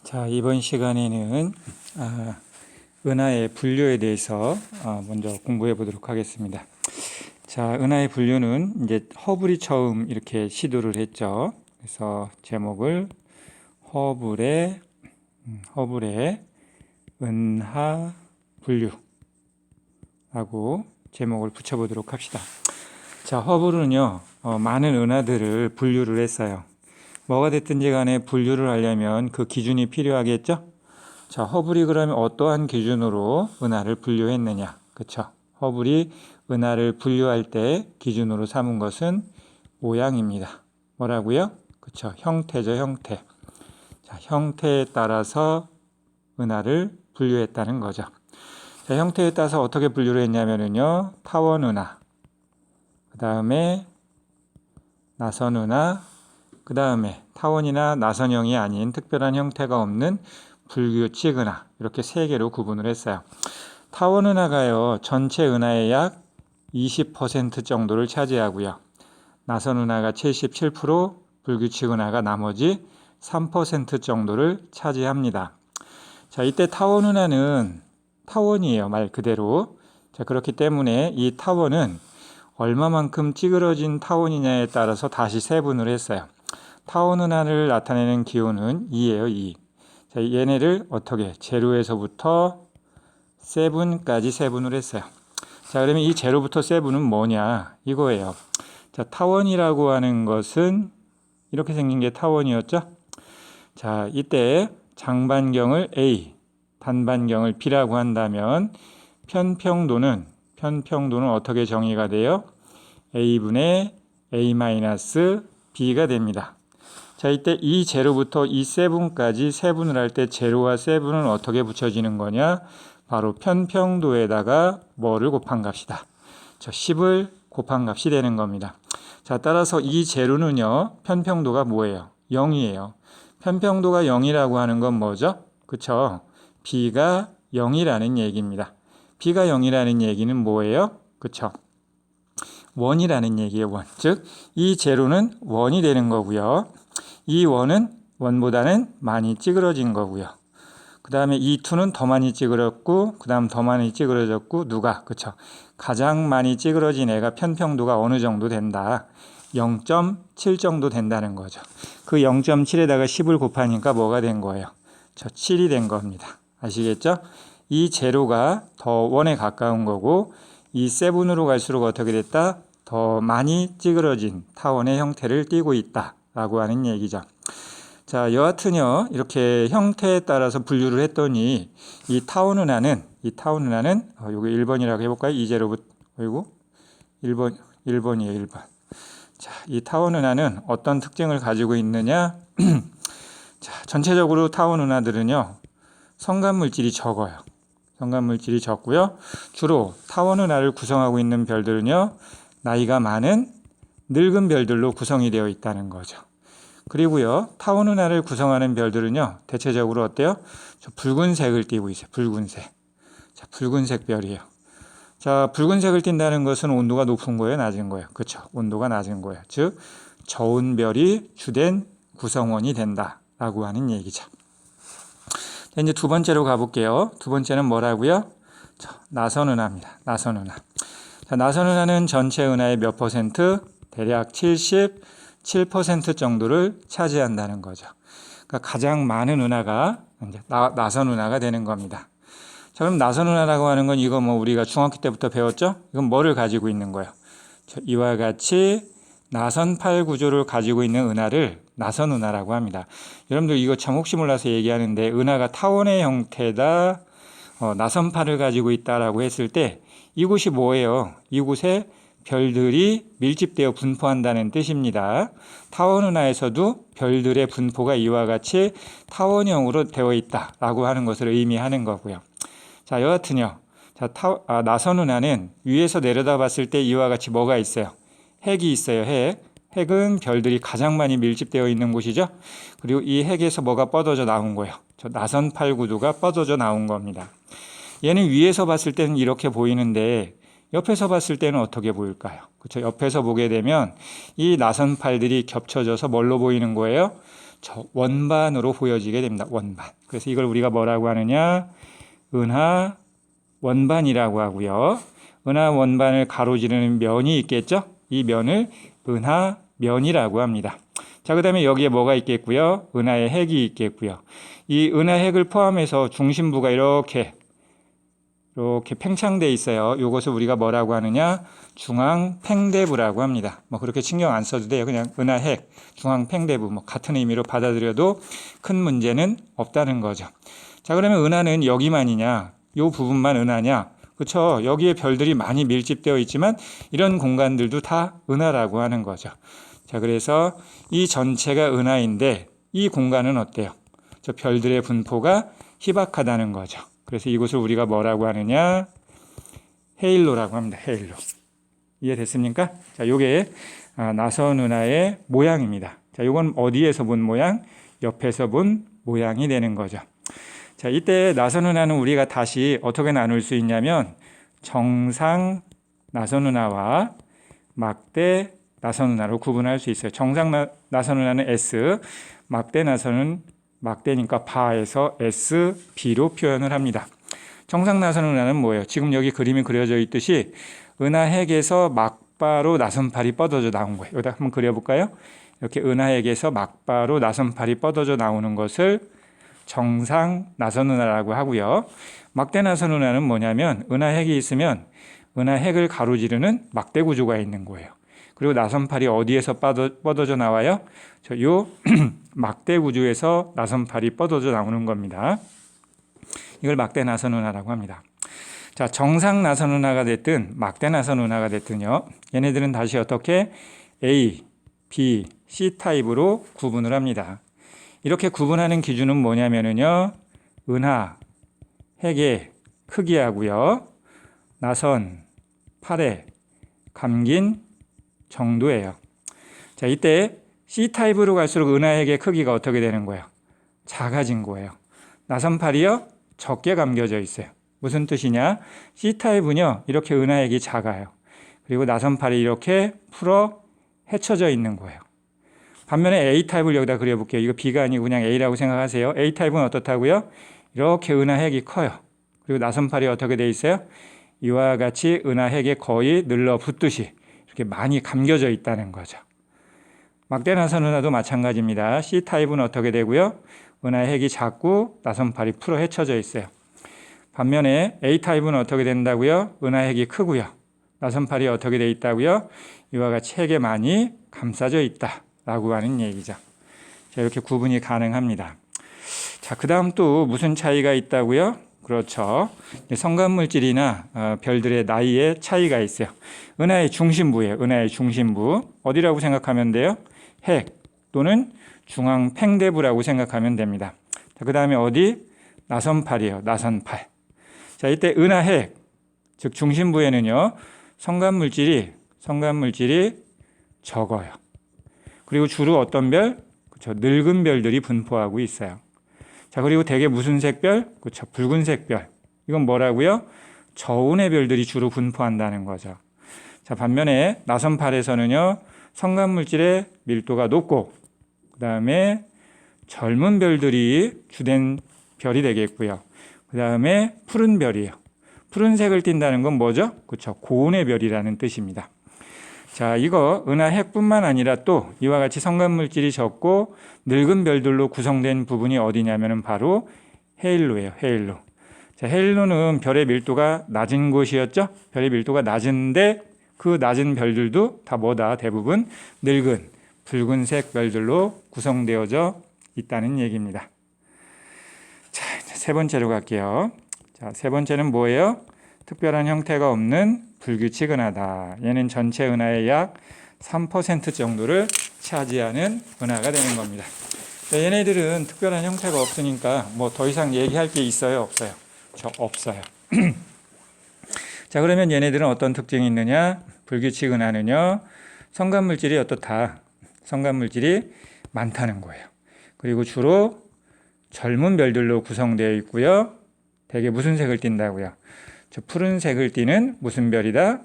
자, 이번 시간에는 은하의 분류에 대해서 먼저 공부해 보도록 하겠습니다. 자, 은하의 분류는 이제 허블이 처음 이렇게 시도를 했죠. 그래서 제목을 허블의 은하 분류라고 제목을 붙여보도록 합시다. 자, 허블은요, 많은 은하들을 분류를 했어요. 뭐가 됐든지 간에 분류를 하려면 그 기준이 필요하겠죠? 자, 허블이 그러면 어떠한 기준으로 은하를 분류했느냐? 그쵸? 허블이 은하를 분류할 때 기준으로 삼은 것은 모양입니다. 뭐라고요? 그쵸? 형태죠, 형태. 자, 형태에 따라서 은하를 분류했다는 거죠. 자, 형태에 따라서 어떻게 분류를 했냐면요. 타원 은하, 그 다음에 나선 은하, 그 다음에 타원이나 나선형이 아닌 특별한 형태가 없는 불규칙 은하, 이렇게 세 개로 구분을 했어요. 타원 은하가요, 전체 은하의 약 20% 정도를 차지하고요. 나선 은하가 77%, 불규칙 은하가 나머지 3% 정도를 차지합니다. 자, 이때 타원 은하는 타원이에요, 말 그대로. 자, 그렇기 때문에 이 타원은 얼마만큼 찌그러진 타원이냐에 따라서 다시 세분을 했어요. 타원 은하를 나타내는 기호는 2예요, 2. 자, 얘네를 어떻게? 제로에서부터 세분까지 세분을 했어요. 자, 그러면 이 제로부터 세분은 뭐냐? 이거예요. 자, 타원이라고 하는 것은 이렇게 생긴 게 타원이었죠? 자, 이때 장반경을 A, 단반경을 B라고 한다면 편평도는 어떻게 정의가 돼요? A분의 A-B가 됩니다. 자, 이때 이 제로부터 이 세분까지 세분을 할 때 제로와 세분은 어떻게 붙여지는 거냐? 바로 편평도에다가 뭐를 곱한 값이다. 저 10을 곱한 값이 되는 겁니다. 자, 따라서 이 제로는요, 편평도가 뭐예요? 0이에요. 편평도가 0이라고 하는 건 뭐죠? 그쵸? B가 0이라는 얘기입니다. B가 0이라는 얘기는 뭐예요? 그쵸? 원이라는 얘기예요, 원. 즉, 이 제로는 원이 되는 거고요. 이 원은 원보다는 많이 찌그러진 거고요. 그 다음에 이 2는 더 많이 찌그럽고, 그 다음 더 많이 찌그러졌고, 누가? 그쵸? 가장 많이 찌그러진 애가 편평도가 어느 정도 된다? 0.7 정도 된다는 거죠. 그 0.7에다가 10을 곱하니까 뭐가 된 거예요? 저 7이 된 겁니다. 아시겠죠? 이 제로가 더 원에 가까운 거고, 이 세븐으로 갈수록 어떻게 됐다? 더 많이 찌그러진 타원의 형태를 띠고 있다 라고 하는 얘기죠. 자, 여하튼요, 이렇게 형태에 따라서 분류를 했더니 이 타원 은하는 요거 1번이라고 해볼까요? 이제로부터 1번이에요, 1번. 자, 이 타원 은하는 어떤 특징을 가지고 있느냐? 자, 전체적으로 타원 은하들은요, 성간물질이 적어요. 성간물질이 적고요. 주로 타원 은하를 구성하고 있는 별들은요, 나이가 많은 늙은 별들로 구성이 되어 있다는 거죠. 그리고요, 타원 은하를 구성하는 별들은요, 대체적으로 어때요? 저 붉은색을 띠고 있어요. 붉은색. 자, 붉은색 별이에요. 자, 붉은색을 띈다는 것은 온도가 높은 거예요, 낮은 거예요? 그렇죠. 온도가 낮은 거예요. 즉, 저온 별이 주된 구성원이 된다라고 하는 얘기죠. 자, 이제 두 번째로 가볼게요. 두 번째는 뭐라고요? 나선 은하입니다. 나선 은하. 자, 나선 은하는 전체 은하의 몇 %? 대략 77% 정도를 차지한다는 거죠. 그러니까 가장 많은 은하가 이제 나선 은하가 되는 겁니다. 자, 그럼 나선 은하라고 하는 건 이거 뭐 우리가 중학교 때부터 배웠죠? 이건 뭐를 가지고 있는 거예요? 이와 같이 나선팔 구조를 가지고 있는 은하를 나선 은하라고 합니다. 여러분들 이거 참 혹시 몰라서 얘기하는데 은하가 타원의 형태다, 나선팔을 가지고 있다라고 했을 때 이곳이 뭐예요? 이곳에 별들이 밀집되어 분포한다는 뜻입니다. 타원 은하에서도 별들의 분포가 이와 같이 타원형으로 되어 있다라고 하는 것을 의미하는 거고요. 자, 여하튼요. 자, 나선 은하는 위에서 내려다 봤을 때 이와 같이 뭐가 있어요? 핵이 있어요, 핵. 핵은 별들이 가장 많이 밀집되어 있는 곳이죠. 그리고 이 핵에서 뭐가 뻗어져 나온 거예요. 저 나선팔 구도가 뻗어져 나온 겁니다. 얘는 위에서 봤을 때는 이렇게 보이는데 옆에서 봤을 때는 어떻게 보일까요? 그렇죠. 옆에서 보게 되면 이 나선팔들이 겹쳐져서 뭘로 보이는 거예요? 저 원반으로 보여지게 됩니다. 원반. 그래서 이걸 우리가 뭐라고 하느냐? 은하 원반이라고 하고요. 은하 원반을 가로지르는 면이 있겠죠? 이 면을 은하면이라고 합니다. 자, 그 다음에 여기에 뭐가 있겠고요? 은하의 핵이 있겠고요. 이 은하 핵을 포함해서 중심부가 이렇게 팽창되어 있어요. 이것을 우리가 뭐라고 하느냐? 중앙팽대부라고 합니다. 뭐 그렇게 신경 안 써도 돼요. 그냥 은하핵, 중앙팽대부 뭐 같은 의미로 받아들여도 큰 문제는 없다는 거죠. 자, 그러면 은하는 여기만이냐? 이 부분만 은하냐? 그렇죠. 여기에 별들이 많이 밀집되어 있지만 이런 공간들도 다 은하라고 하는 거죠. 자, 그래서 이 전체가 은하인데 이 공간은 어때요? 저 별들의 분포가 희박하다는 거죠. 그래서 이곳을 우리가 뭐라고 하느냐? 헤일로라고 합니다. 헤일로. 이해됐습니까? 자, 요게 나선 은하의 모양입니다. 자, 요건 어디에서 본 모양? 옆에서 본 모양이 되는 거죠. 자, 이때 나선 은하는 우리가 다시 어떻게 나눌 수 있냐면 정상 나선 은하와 막대 나선 은하로 구분할 수 있어요. 정상 나선 은하는 S, 막대 나선은 막대니까 바에서 SB로 표현을 합니다. 정상 나선 은하는 뭐예요? 지금 여기 그림이 그려져 있듯이 은하핵에서 막바로 나선팔이 뻗어져 나온 거예요. 여기다 한번 그려볼까요? 이렇게 은하핵에서 막바로 나선팔이 뻗어져 나오는 것을 정상 나선 은하라고 하고요. 막대 나선 은하는 뭐냐면 은하핵이 있으면 은하핵을 가로지르는 막대 구조가 있는 거예요. 그리고 나선팔이 어디에서 뻗어져 나와요? 요 막대 구조에서 나선팔이 뻗어져 나오는 겁니다. 이걸 막대 나선 은하라고 합니다. 자, 정상 나선 은하가 됐든 막대 나선 은하가 됐든요. 얘네들은 다시 어떻게 A, B, C 타입으로 구분을 합니다. 이렇게 구분하는 기준은 뭐냐면요. 은하, 핵의 크기하고요. 나선, 팔의 감긴 정도예요. 자, 이때 C타입으로 갈수록 은하핵의 크기가 어떻게 되는 거예요? 작아진 거예요. 나선팔이요? 적게 감겨져 있어요. 무슨 뜻이냐? C타입은요, 이렇게 은하핵이 작아요. 그리고 나선팔이 이렇게 풀어 헤쳐져 있는 거예요. 반면에 A타입을 여기다 그려볼게요. 이거 B가 아니고 그냥 A라고 생각하세요. A타입은 어떻다고요? 이렇게 은하핵이 커요. 그리고 나선팔이 어떻게 돼 있어요? 이와 같이 은하핵에 거의 늘러붙듯이 이렇게 많이 감겨져 있다는 거죠. 막대 나선 은하도 마찬가지입니다. C타입은 어떻게 되고요? 은하핵이 작고 나선팔이 풀어 헤쳐져 있어요. 반면에 A타입은 어떻게 된다고요? 은하핵이 크고요. 나선팔이 어떻게 돼 있다고요? 이와 같이 핵에 많이 감싸져 있다라고 하는 얘기죠. 자, 이렇게 구분이 가능합니다. 자, 그 다음 또 무슨 차이가 있다고요? 그렇죠. 성간물질이나 별들의 나이에 차이가 있어요. 은하의 중심부예요. 은하의 중심부. 어디라고 생각하면 돼요? 핵 또는 중앙팽대부라고 생각하면 됩니다. 자, 그 다음에 어디? 나선팔이에요. 나선팔. 자, 이때 은하핵, 즉 중심부에는요. 성간물질이 적어요. 그리고 주로 어떤 별? 그렇죠. 늙은 별들이 분포하고 있어요. 자, 그리고 대개 무슨 색별? 그렇죠. 붉은색 별. 이건 뭐라고요? 저온의 별들이 주로 분포한다는 거죠. 자, 반면에 나선팔에서는요. 성간물질의 밀도가 높고 그 다음에 젊은 별들이 주된 별이 되겠고요. 그 다음에 푸른 별이에요. 푸른색을 띈다는 건 뭐죠? 그렇죠. 고온의 별이라는 뜻입니다. 자, 이거 은하핵뿐만 아니라 또 이와 같이 성간물질이 적고 늙은 별들로 구성된 부분이 어디냐면은 바로 헤일로예요. 헤일로. 자, 헤일로는 별의 밀도가 낮은 곳이었죠. 별의 밀도가 낮은데 그 낮은 별들도 다 뭐다? 대부분 늙은 붉은색 별들로 구성되어져 있다는 얘기입니다. 자, 세 번째로 갈게요. 자, 세 번째는 뭐예요? 특별한 형태가 없는 불규칙 은하다. 얘는 전체 은하의 약 3% 정도를 차지하는 은하가 되는 겁니다. 얘네들은 특별한 형태가 없으니까 뭐 더 이상 얘기할 게 있어요? 없어요? 없어요. 자, 그러면 얘네들은 어떤 특징이 있느냐? 불규칙 은하는요. 성간물질이 어떻다? 성간물질이 많다는 거예요. 그리고 주로 젊은 별들로 구성되어 있고요. 대개 무슨 색을 띈다고요? 저 푸른색을 띠는 무슨 별이다?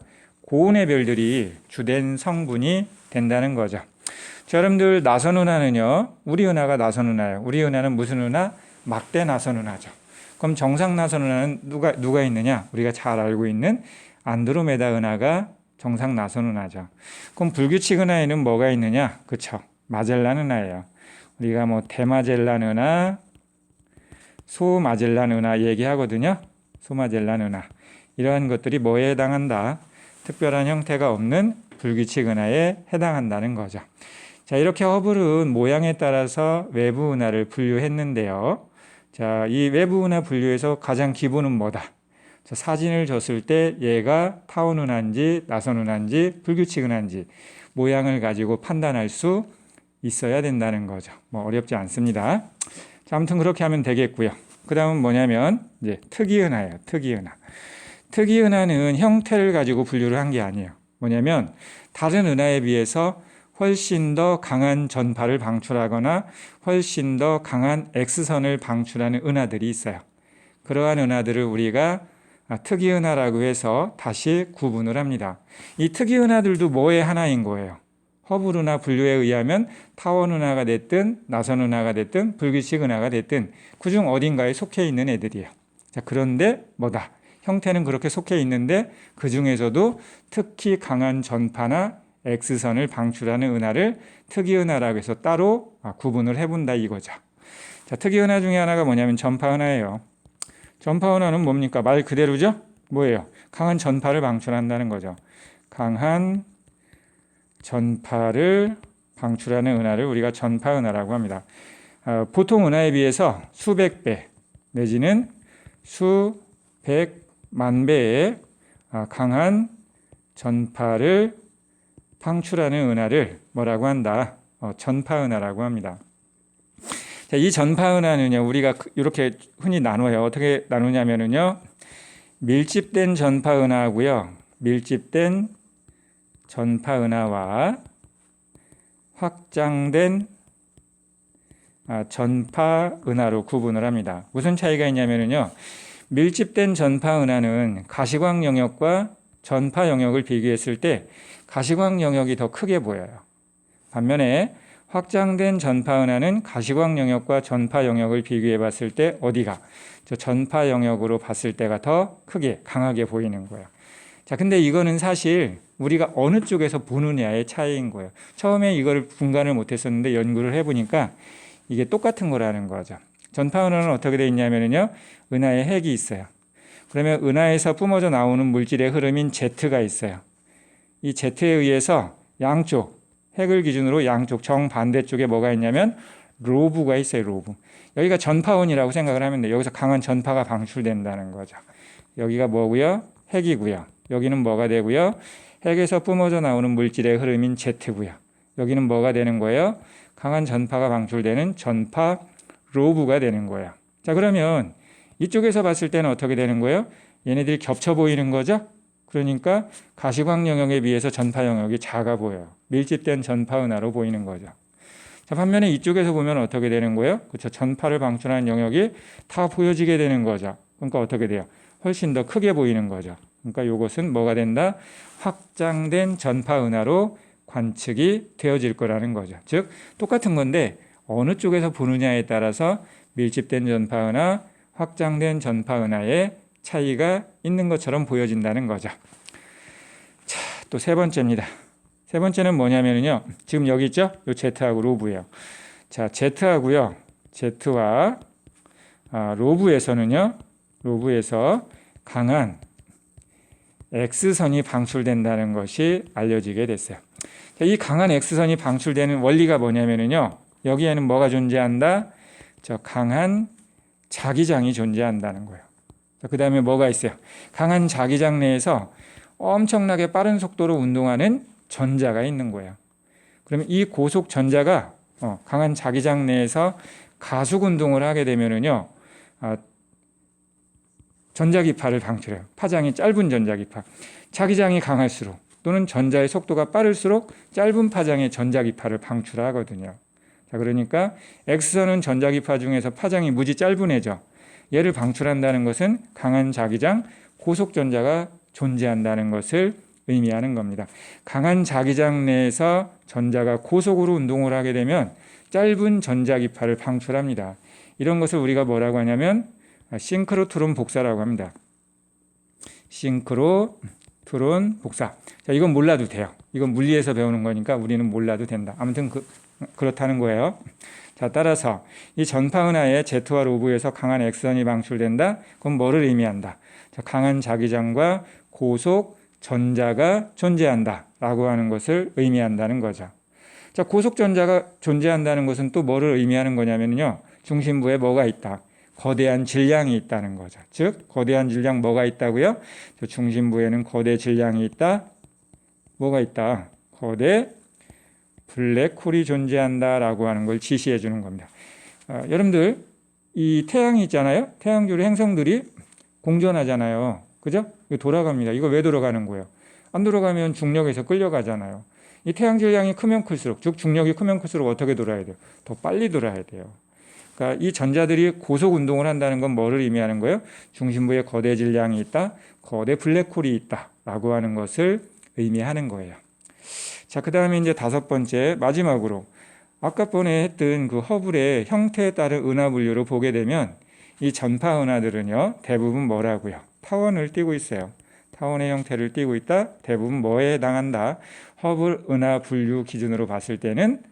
고온의 별들이 주된 성분이 된다는 거죠. 자, 여러분들 나선 운하는요. 우리 은하가 나선 운하예요. 우리 은하는 무슨 운하? 막대 나선 운하죠. 그럼 정상 나선 운하는 누가 있느냐? 우리가 잘 알고 있는 안드로메다 은하가 정상 나선 은하죠. 그럼 불규칙 은하에는 뭐가 있느냐? 그쵸? 마젤란 은하예요. 우리가 뭐 대마젤란 은하, 소마젤란 은하 얘기하거든요. 소마젤란 은하. 이러한 것들이 뭐에 해당한다? 특별한 형태가 없는 불규칙 은하에 해당한다는 거죠. 자, 이렇게 허블은 모양에 따라서 외부 은하를 분류했는데요. 자, 이 외부 은하 분류에서 가장 기본은 뭐다? 자, 사진을 줬을 때 얘가 타원 은하인지 나선 은하인지 불규칙 은하인지 모양을 가지고 판단할 수 있어야 된다는 거죠. 뭐 어렵지 않습니다. 자, 아무튼 그렇게 하면 되겠고요. 그 다음은 뭐냐면 이제 특이 은하예요. 특이 은하. 특이 은하는 형태를 가지고 분류를 한 게 아니에요. 뭐냐면 다른 은하에 비해서 훨씬 더 강한 전파를 방출하거나 훨씬 더 강한 X선을 방출하는 은하들이 있어요. 그러한 은하들을 우리가 특이 은하라고 해서 다시 구분을 합니다. 이 특이 은하들도 뭐의 하나인 거예요? 허블 은하 분류에 의하면 타원 은하가 됐든 나선 은하가 됐든 불규칙 은하가 됐든 그중 어딘가에 속해 있는 애들이에요. 자, 그런데 뭐다? 형태는 그렇게 속해 있는데 그 중에서도 특히 강한 전파나 X선을 방출하는 은하를 특이 은하라고 해서 따로 구분을 해본다 이거죠. 자, 특이 은하 중에 하나가 뭐냐면 전파 은하예요. 전파 은하는 뭡니까? 말 그대로죠? 뭐예요? 강한 전파를 방출한다는 거죠. 강한 전파를 방출하는 은하를 우리가 전파 은하라고 합니다. 보통 은하에 비해서 수백 배 내지는 수백만 배의 강한 전파를 방출하는 은하를 뭐라고 한다? 전파 은하라고 합니다. 자, 이 전파 은하는요, 우리가 이렇게 흔히 나눠요. 어떻게 나누냐면요, 밀집된 전파 은하하고요, 밀집된 전파 은하와 확장된 전파 은하로 구분을 합니다. 무슨 차이가 있냐면요, 밀집된 전파 은하는 가시광 영역과 전파 영역을 비교했을 때 가시광 영역이 더 크게 보여요. 반면에 확장된 전파 은하는 가시광 영역과 전파 영역을 비교해 봤을 때 어디가? 저 전파 영역으로 봤을 때가 더 크게 강하게 보이는 거예요. 자, 근데 이거는 사실 우리가 어느 쪽에서 보느냐의 차이인 거예요. 처음에 이걸 분간을 못했었는데 연구를 해보니까 이게 똑같은 거라는 거죠. 전파 은하는 어떻게 되어 있냐면요, 은하에 핵이 있어요. 그러면 은하에서 뿜어져 나오는 물질의 흐름인 Z가 있어요. 이 Z에 의해서 양쪽, 핵을 기준으로 양쪽 정반대쪽에 뭐가 있냐면 로브가 있어요. 로브. 여기가 전파원이라고 생각을 하면 돼요. 여기서 강한 전파가 방출된다는 거죠. 여기가 뭐고요? 핵이고요. 여기는 뭐가 되고요? 핵에서 뿜어져 나오는 물질의 흐름인 Z고요. 여기는 뭐가 되는 거예요? 강한 전파가 방출되는 전파 로브가 되는 거예요. 자, 그러면 이쪽에서 봤을 때는 어떻게 되는 거예요? 얘네들이 겹쳐 보이는 거죠? 그러니까 가시광 영역에 비해서 전파 영역이 작아 보여요. 밀집된 전파 은하로 보이는 거죠. 자, 반면에 이쪽에서 보면 어떻게 되는 거예요? 그렇죠. 전파를 방출하는 영역이 다 보여지게 되는 거죠. 그러니까 어떻게 돼요? 훨씬 더 크게 보이는 거죠. 그러니까 이것은 뭐가 된다? 확장된 전파 은하로 관측이 되어질 거라는 거죠. 즉 똑같은 건데 어느 쪽에서 보느냐에 따라서 밀집된 전파 은하, 확장된 전파 은하의 차이가 있는 것처럼 보여진다는 거죠. 자, 또 세 번째입니다. 세 번째는 뭐냐면요, 지금 여기 있죠? 요 Z하고 로브예요. 자, Z하고요, Z와 로브에서는요, 로브에서 강한 X선이 방출된다는 것이 알려지게 됐어요. 자, 이 강한 X선이 방출되는 원리가 뭐냐면요, 여기에는 뭐가 존재한다? 저 강한 자기장이 존재한다는 거예요. 그 다음에 뭐가 있어요? 강한 자기장 내에서 엄청나게 빠른 속도로 운동하는 전자가 있는 거예요. 그러면 이 고속 전자가 강한 자기장 내에서 가속 운동을 하게 되면은요, 전자기파를 방출해요. 파장이 짧은 전자기파. 자기장이 강할수록 또는 전자의 속도가 빠를수록 짧은 파장의 전자기파를 방출하거든요. 자, 그러니까 X선은 전자기파 중에서 파장이 무지 짧은 애죠. 얘를 방출한다는 것은 강한 자기장, 고속 전자가 존재한다는 것을 의미하는 겁니다. 강한 자기장 내에서 전자가 고속으로 운동을 하게 되면 짧은 전자기파를 방출합니다. 이런 것을 우리가 뭐라고 하냐면 싱크로트론 복사라고 합니다. 싱크로트론 복사. 자, 이건 몰라도 돼요. 이건 물리에서 배우는 거니까 우리는 몰라도 된다. 아무튼 그렇다는 거예요. 자, 따라서 이 전파 은하에 Z와 로브에서 강한 X선이 방출된다. 그럼 뭐를 의미한다? 자, 강한 자기장과 고속 전자가 존재한다 라고 하는 것을 의미한다는 거죠. 자, 고속 전자가 존재한다는 것은 또 뭐를 의미하는 거냐면요, 중심부에 뭐가 있다? 거대한 질량이 있다는 거죠. 즉 거대한 질량 뭐가 있다고요? 저 중심부에는 거대 질량이 있다. 뭐가 있다? 거대 블랙홀이 존재한다라고 하는 걸 지시해 주는 겁니다. 여러분들 이 태양이 있잖아요. 태양주의 행성들이 공전하잖아요. 그죠? 이거 돌아갑니다. 이거 왜 돌아가는 거예요? 안 돌아가면 중력에서 끌려가잖아요. 이 태양 질량이 크면 클수록, 즉 중력이 크면 클수록 어떻게 돌아야 돼요? 더 빨리 돌아야 돼요. 그러니까 이 전자들이 고속 운동을 한다는 건 뭐를 의미하는 거예요? 중심부에 거대 질량이 있다, 거대 블랙홀이 있다라고 하는 것을 의미하는 거예요. 자, 그 다음에 이제 5번째 마지막으로 아까 번에 했던 그 허블의 형태에 따른 은하 분류로 보게 되면 이 전파 은하들은요 대부분 뭐라고요? 타원을 띠고 있어요. 타원의 형태를 띠고 있다. 대부분 뭐에 해당한다? 허블 은하 분류 기준으로 봤을 때는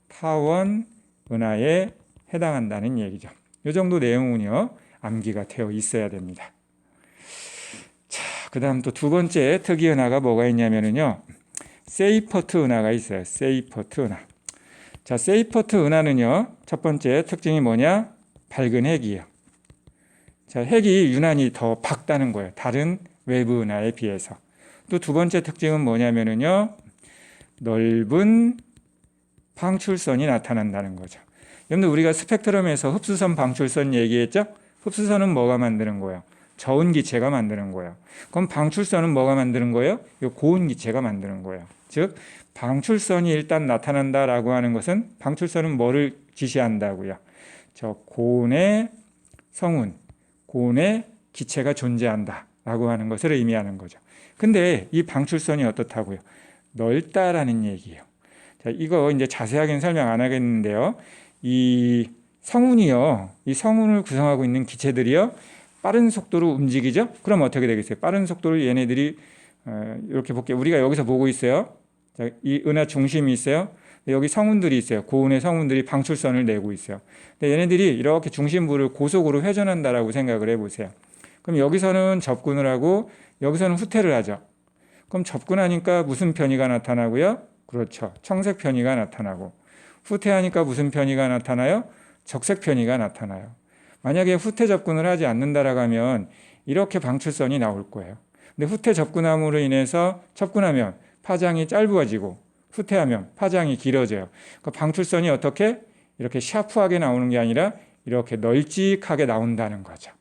타원 은하에 해당한다는 얘기죠. 이 정도 내용은요 암기가 되어 있어야 됩니다. 자, 그 다음 또 2번째 특이 은하가 뭐가 있냐면요, 세이퍼트 은하가 있어요. 세이퍼트 은하. 자, 세이퍼트 은하는요 첫 번째 특징이 뭐냐? 밝은 핵이에요. 자, 핵이 유난히 더 밝다는 거예요. 다른 외부 은하에 비해서. 또 2번째 특징은 뭐냐면요, 넓은 방출선이 나타난다는 거죠. 여러분들 우리가 스펙트럼에서 흡수선 방출선 얘기했죠? 흡수선은 뭐가 만드는 거예요? 저온 기체가 만드는 거예요. 그럼 방출선은 뭐가 만드는 거예요? 고온 기체가 만드는 거예요. 즉 방출선이 일단 나타난다라고 하는 것은, 방출선은 뭐를 지시한다고요? 저 고온의 성운, 고온의 기체가 존재한다라고 하는 것을 의미하는 거죠. 근데 이 방출선이 어떻다고요? 넓다라는 얘기예요. 자, 이거 이제 자세하게는 설명 안 하겠는데요, 이 성운이요, 이 성운을 구성하고 있는 기체들이요 빠른 속도로 움직이죠. 그럼 어떻게 되겠어요? 빠른 속도로 얘네들이 이렇게 볼게요. 우리가 여기서 보고 있어요. 자, 이 은하 중심이 있어요. 여기 성운들이 있어요. 고온의 성운들이 방출선을 내고 있어요. 근데 얘네들이 이렇게 중심부를 고속으로 회전한다라고 생각을 해보세요. 그럼 여기서는 접근을 하고 여기서는 후퇴를 하죠. 그럼 접근하니까 무슨 편의가 나타나고요? 그렇죠, 청색 편의가 나타나고, 후퇴하니까 무슨 편의가 나타나요? 적색 편의가 나타나요. 만약에 후퇴 접근을 하지 않는다라고 하면 이렇게 방출선이 나올 거예요. 근데 후퇴 접근함으로 인해서 접근하면 파장이 짧아지고 후퇴하면 파장이 길어져요. 그러니까 방출선이 어떻게 이렇게 샤프하게 나오는 게 아니라 이렇게 널찍하게 나온다는 거죠.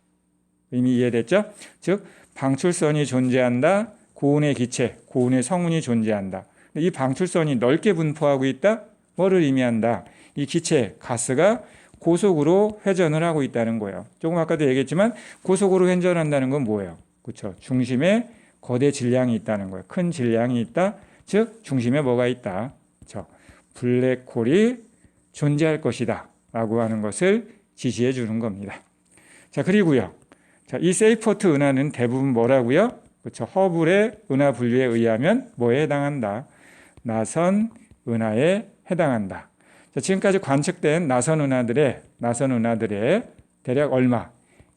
이미 이해됐죠? 즉 방출선이 존재한다, 고온의 기체, 고온의 성운이 존재한다. 이 방출선이 넓게 분포하고 있다. 뭐를 의미한다? 이 기체, 가스가 고속으로 회전을 하고 있다는 거예요. 조금 아까도 얘기했지만 고속으로 회전한다는 건 뭐예요? 그렇죠, 중심에 거대 질량이 있다는 거예요. 큰 질량이 있다. 즉 중심에 뭐가 있다? 그렇죠, 블랙홀이 존재할 것이다 라고 하는 것을 지시해 주는 겁니다. 자, 그리고요, 자, 이 세이퍼트 은하는 대부분 뭐라고요? 그렇죠, 허블의 은하 분류에 의하면 뭐에 해당한다? 나선 은하에 해당한다. 자, 지금까지 관측된 나선 은하들의 대략 얼마?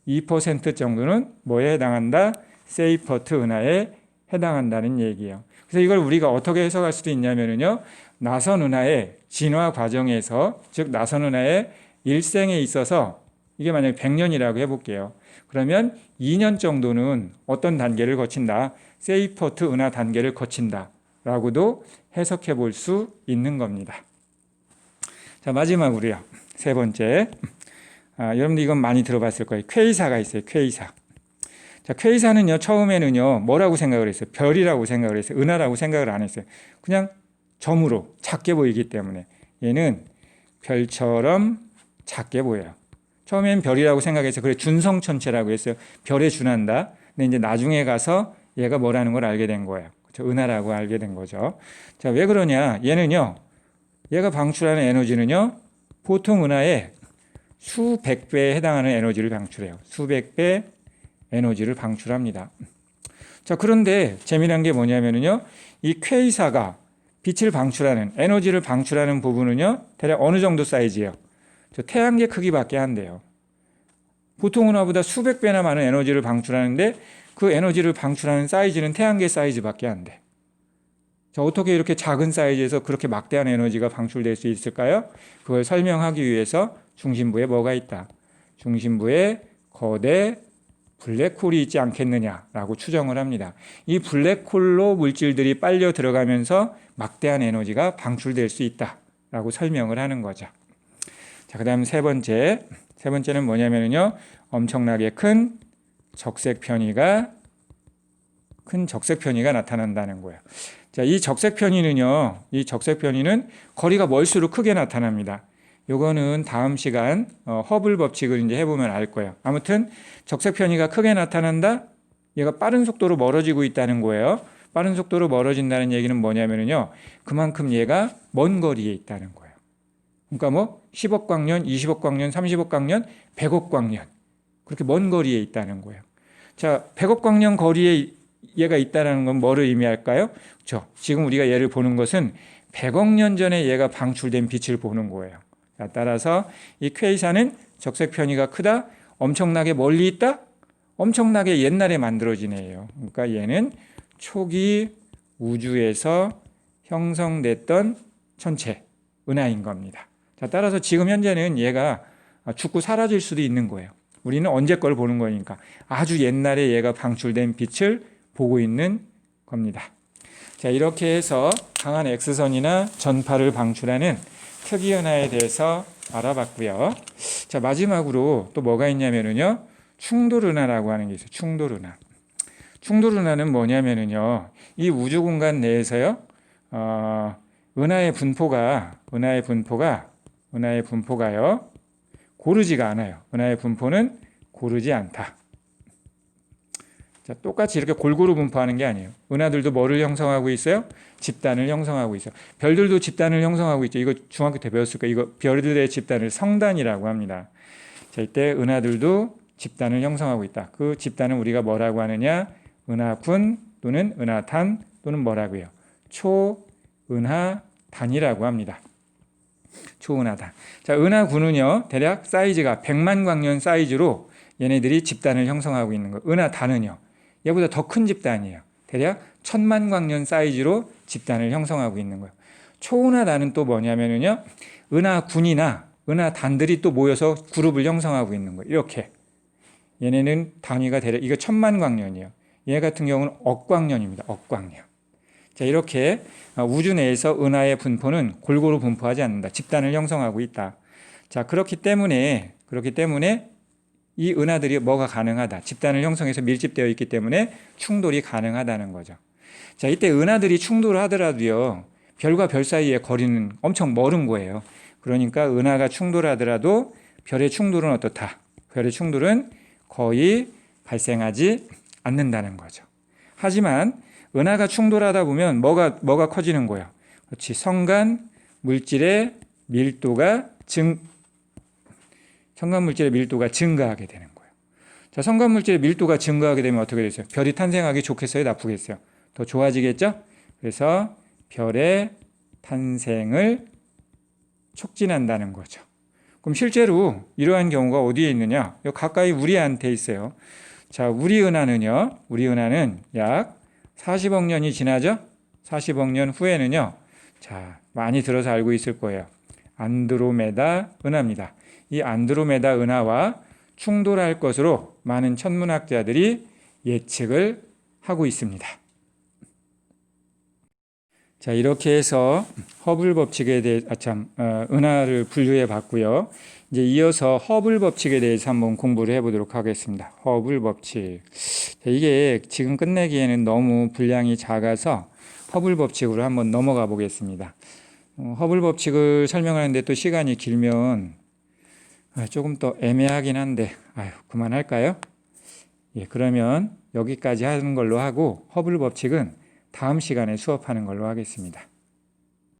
2% 정도는 뭐에 해당한다? 세이퍼트 은하에 해당한다는 얘기예요. 그래서 이걸 우리가 어떻게 해석할 수도 있냐면요, 나선 은하의 진화 과정에서, 즉 나선 은하의 일생에 있어서 이게 만약에 100년이라고 해볼게요. 그러면 2년 정도는 어떤 단계를 거친다? 세이퍼트 은하 단계를 거친다 라고도 해석해 볼 수 있는 겁니다. 자, 마지막으로요, 3번째. 여러분들 이건 많이 들어봤을 거예요. 퀘이사가 있어요. 퀘이사. 자, 퀘이사는요 처음에는요 뭐라고 생각을 했어요? 별이라고 생각을 했어요. 은하라고 생각을 안 했어요. 그냥 점으로 작게 보이기 때문에 얘는 별처럼 작게 보여요. 처음엔 별이라고 생각해서 그래 준성천체라고 했어요. 별에 준한다. 근데 이제 나중에 가서 얘가 뭐라는 걸 알게 된 거예요. 그렇죠? 은하라고 알게 된 거죠. 자, 왜 그러냐? 얘는요. 얘가 방출하는 에너지는요. 보통 은하의 수백 배에 해당하는 에너지를 방출해요. 수백 배 에너지를 방출합니다. 자, 그런데 재미난 게 뭐냐면요. 이 퀘이사가 빛을 방출하는 에너지를 방출하는 부분은요. 대략 어느 정도 사이즈예요? 저 태양계 크기밖에 안 돼요. 보통 은하보다 수백 배나 많은 에너지를 방출하는데 그 에너지를 방출하는 사이즈는 태양계 사이즈밖에 안 돼. 자, 어떻게 이렇게 작은 사이즈에서 그렇게 막대한 에너지가 방출될 수 있을까요? 그걸 설명하기 위해서 중심부에 뭐가 있다? 중심부에 거대 블랙홀이 있지 않겠느냐라고 추정을 합니다. 이 블랙홀로 물질들이 빨려 들어가면서 막대한 에너지가 방출될 수 있다라고 설명을 하는 거죠. 자, 그다음 세 번째는 뭐냐면요, 엄청나게 큰 적색 편의가 나타난다는 거예요. 자, 이 적색 편의는 거리가 멀수록 크게 나타납니다. 요거는 다음 시간 허블 법칙을 이제 해보면 알 거예요. 아무튼 적색 편의가 크게 나타난다. 얘가 빠른 속도로 멀어지고 있다는 거예요. 빠른 속도로 멀어진다는 얘기는 뭐냐면요, 그만큼 얘가 먼 거리에 있다는 거예요. 그러니까 뭐 10억 광년, 20억 광년, 30억 광년, 100억 광년, 그렇게 먼 거리에 있다는 거예요. 자, 100억 광년 거리에 얘가 있다는 건 뭐를 의미할까요? 그렇죠. 지금 우리가 얘를 보는 것은 100억 년 전에 얘가 방출된 빛을 보는 거예요. 따라서 이 퀘이사는 적색 편의가 크다, 엄청나게 멀리 있다, 엄청나게 옛날에 만들어진 애예요. 그러니까 얘는 초기 우주에서 형성됐던 천체 은하인 겁니다. 자, 따라서 지금 현재는 얘가 죽고 사라질 수도 있는 거예요. 우리는 언제 걸 보는 거니까 아주 옛날에 얘가 방출된 빛을 보고 있는 겁니다. 자, 이렇게 해서 강한 X선이나 전파를 방출하는 특이 은하에 대해서 알아봤고요. 자, 마지막으로 또 뭐가 있냐면요, 충돌 은하라고 하는 게 있어요. 충돌 은하. 충돌 은하는 뭐냐면요, 이 우주 공간 내에서요, 은하의 분포가요, 고르지가 않아요. 은하의 분포는 고르지 않다. 자, 똑같이 이렇게 골고루 분포하는 게 아니에요. 은하들도 뭐를 형성하고 있어요? 집단을 형성하고 있어요. 별들도 집단을 형성하고 있죠. 이거 중학교 때 배웠을 거예요. 이거 별들의 집단을 성단이라고 합니다. 자, 이때 은하들도 집단을 형성하고 있다. 그 집단은 우리가 뭐라고 하느냐? 은하군 또는 은하단 또는 뭐라고요? 초은하단이라고 합니다. 초은하단. 자, 은하군은요, 대략 사이즈가 100만 광년 사이즈로 얘네들이 집단을 형성하고 있는 거예요. 은하단은요, 얘보다 더 큰 집단이에요. 대략 1000만 광년 사이즈로 집단을 형성하고 있는 거예요. 초은하단은 또 뭐냐면요, 은하군이나 은하단들이 또 모여서 그룹을 형성하고 있는 거예요. 이렇게. 얘네는 단위가 대략, 이거 1000만 광년이에요. 얘 같은 경우는 억광년입니다. 억광년. 자, 이렇게 우주 내에서 은하의 분포는 골고루 분포하지 않는다. 집단을 형성하고 있다. 자, 그렇기 때문에 이 은하들이 뭐가 가능하다. 집단을 형성해서 밀집되어 있기 때문에 충돌이 가능하다는 거죠. 자, 이때 은하들이 충돌을 하더라도요, 별과 별 사이의 거리는 엄청 멀은 거예요. 그러니까 은하가 충돌하더라도 별의 충돌은 어떻다? 별의 충돌은 거의 발생하지 않는다는 거죠. 하지만 은하가 충돌하다 보면 뭐가 커지는 거예요? 그렇지. 성간 물질의 밀도가 증가하게 되는 거예요. 자, 성간 물질의 밀도가 증가하게 되면 어떻게 되겠어요? 별이 탄생하기 좋겠어요? 나쁘겠어요? 더 좋아지겠죠? 그래서 별의 탄생을 촉진한다는 거죠. 그럼 실제로 이러한 경우가 어디에 있느냐? 가까이 우리한테 있어요. 자, 우리 은하는 약 40억 년이 지나죠? 40억 년 후에는요, 자, 많이 들어서 알고 있을 거예요. 안드로메다 은하입니다. 이 안드로메다 은하와 충돌할 것으로 많은 천문학자들이 예측을 하고 있습니다. 자, 이렇게 해서 허블 법칙에 대해 은하를 분류해 봤고요. 이제 이어서 허블 법칙에 대해서 한번 공부를 해보도록 하겠습니다. 허블 법칙. 자, 이게 지금 끝내기에는 너무 분량이 작아서 허블 법칙으로 한번 넘어가 보겠습니다. 허블 법칙을 설명하는데 또 시간이 길면 조금 더 애매하긴 한데, 그만할까요? 예, 그러면 여기까지 하는 걸로 하고 허블 법칙은 다음 시간에 수업하는 걸로 하겠습니다.